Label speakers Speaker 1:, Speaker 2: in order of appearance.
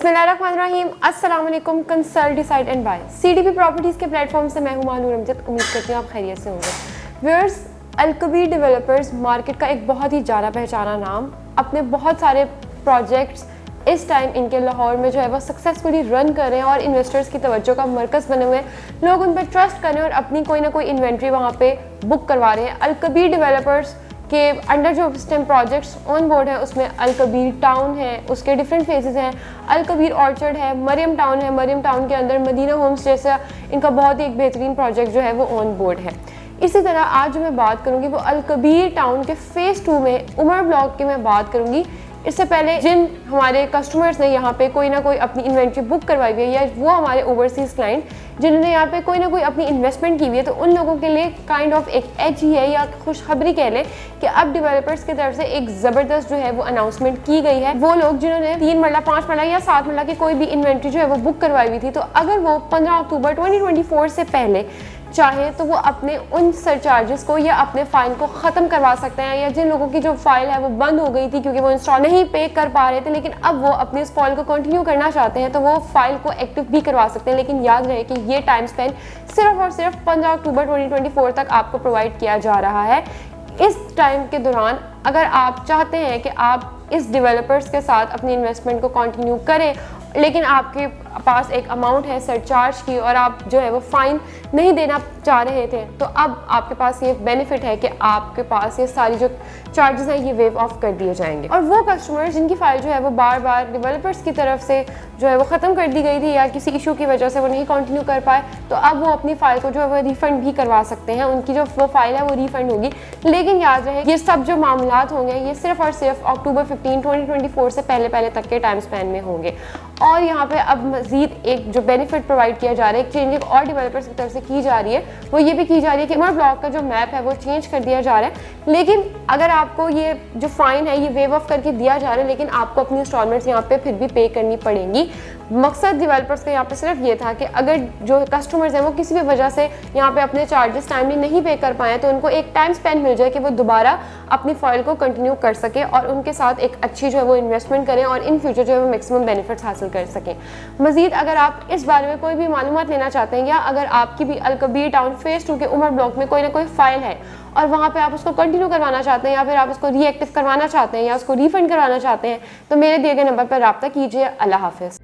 Speaker 1: बिस्मिल्लाहिर्रहमानिर्रहीम, अस्सलाम वालेकुम। Consult decide and buy CDP properties के प्लेटफॉर्म से मैं हूं मानूर अमजद। उम्मीद करती हूँ आप खैरियत से होंगे। व्यूअर्स, अलकबीर डेवलपर्स मार्केट का एक बहुत ही जाना पहचाना नाम, अपने बहुत सारे प्रोजेक्ट्स इस टाइम इनके लाहौर में जो है वो सक्सेसफुली रन कर रहे हैं और इन्वेस्टर्स की तवज्जो का मरकज़ बने हुए हैं। लोग उन पर ट्रस्ट कर रहे हैं और अपनी कोई ना कोई इन्वेंट्री वहाँ पे बुक करवा रहे हैं। अलकबीर डेवलपर्स के अंडर जो इस टाइम प्रोजेक्ट्स ऑन बोर्ड है उसमें अलकबीर टाउन है, उसके डिफरेंट फेजेस हैं। अलकबीर ऑर्चर्ड है, मरियम टाउन है, मरियम टाउन के अंदर मदीना होम्स जैसा इनका बहुत ही एक बेहतरीन प्रोजेक्ट जो है वो ऑन बोर्ड है। इसी तरह आज जो मैं बात करूँगी वो अलकबीर टाउन के फ़ेज़ 2 में उमर ब्लॉक की मैं बात करूँगी। इससे पहले जिन हमारे कस्टमर्स ने यहाँ पे कोई ना कोई अपनी इन्वेंट्री बुक करवाई हुई है या वो हमारे ओवरसीज़ क्लाइंट जिन्होंने यहाँ पे कोई ना कोई अपनी इन्वेस्टमेंट की हुई है, तो उन लोगों के लिए काइंड ऑफ एक एज ही है या खुशखबरी कह लें कि अब डेवलपर्स की तरफ से एक ज़बरदस्त जो है वो अनाउंसमेंट की गई है। वो लोग जिन्होंने 3 मरला 5 मरला या 7 मरला की कोई भी इन्वेंट्री जो है वो बुक करवाई हुई थी, तो अगर वो 15 अक्टूबर 2024 से पहले चाहे तो वो अपने उन सरचार्जेस को या अपने फ़ाइल को ख़त्म करवा सकते हैं। या जिन लोगों की जो फाइल है वो बंद हो गई थी क्योंकि वो इंस्टॉल नहीं पे कर पा रहे थे, लेकिन अब वो अपने इस फाइल को कंटिन्यू करना चाहते हैं, तो वो फाइल को एक्टिव भी करवा सकते हैं। लेकिन याद रहे कि ये टाइम स्पेन सिर्फ और सिर्फ 15 अक्टूबर 2024 तक आपको प्रोवाइड किया जा रहा है। इस टाइम के दौरान अगर आप चाहते हैं कि आप इस डेवलपर्स के साथ अपनी इन्वेस्टमेंट को कंटिन्यू करें, लेकिन आपके पास एक अमाउंट है सरचार्ज की और आप जो है वो फ़ाइन नहीं देना चाह रहे थे, तो अब आपके पास ये बेनिफिट है कि आपके पास ये सारी जो चार्जेस हैं ये वेव ऑफ कर दिए जाएंगे। और वो कस्टमर्स जिनकी फ़ाइल जो है वो बार बार डेवलपर्स की तरफ से जो है वो ख़त्म कर दी गई थी या किसी इशू की वजह से वो नहीं कंटिन्यू कर पाए, तो अब वो अपनी फ़ाइल को जो है वो रिफ़ंड भी करवा सकते हैं। उनकी जो वो फ़ाइल है वो रिफ़ंड होगी। लेकिन याद रहे ये सब जो मामलात होंगे ये सिर्फ और सिर्फ अक्टूबर 15, 2024 से पहले तक के टाइम स्पैन में होंगे। और यहाँ पे अब मज़ीद एक जो बेनिफिट प्रोवाइड किया जा रहा है, एक चेंजिंग और डेवलपर्स की तरफ से की जा रही है, वो ये भी की जा रही है कि उमर ब्लॉक का जो मैप है वो चेंज कर दिया जा रहा है। लेकिन अगर आपको ये जो फ़ाइन है ये वेव ऑफ करके दिया जा रहा है, लेकिन आपको अपनी इंस्टॉलमेंट्स यहाँ पे फिर भी पे करनी पड़ेंगी। मकसद डेवलपर्स का यहाँ पे सिर्फ ये था कि अगर जो कस्टमर्स हैं वो किसी भी वजह से यहाँ पे अपने चार्जेस टाइमली नहीं पे कर पाए, तो उनको एक टाइम स्पेन मिल जाए कि वो दोबारा अपनी फाइल को कंटिन्यू कर सके और उनके साथ एक अच्छी जो है वो इन्वेस्टमेंट करें और इन फ्यूचर जो है वो मैक्सिमम बेनिफिट्स हासिल कर सकें। मज़ीद अगर आप इस बारे में कोई भी मालूमात लेना चाहते हैं या अगर आपकी भी अलकबीर टाउन फ़ेज़ 2 के उमर ब्लॉक में कोई ना कोई फ़ाइल है और वहाँ पे आप उसको कंटिन्यू करवाना चाहते हैं या फिर आप उसको रीएक्टिव करवाना चाहते हैं या उसको रिफ़ंड करवाना चाहते हैं, तो मेरे दिए गए नंबर पर रब्ता कीजिए। अल्लाह हाफ़िज़।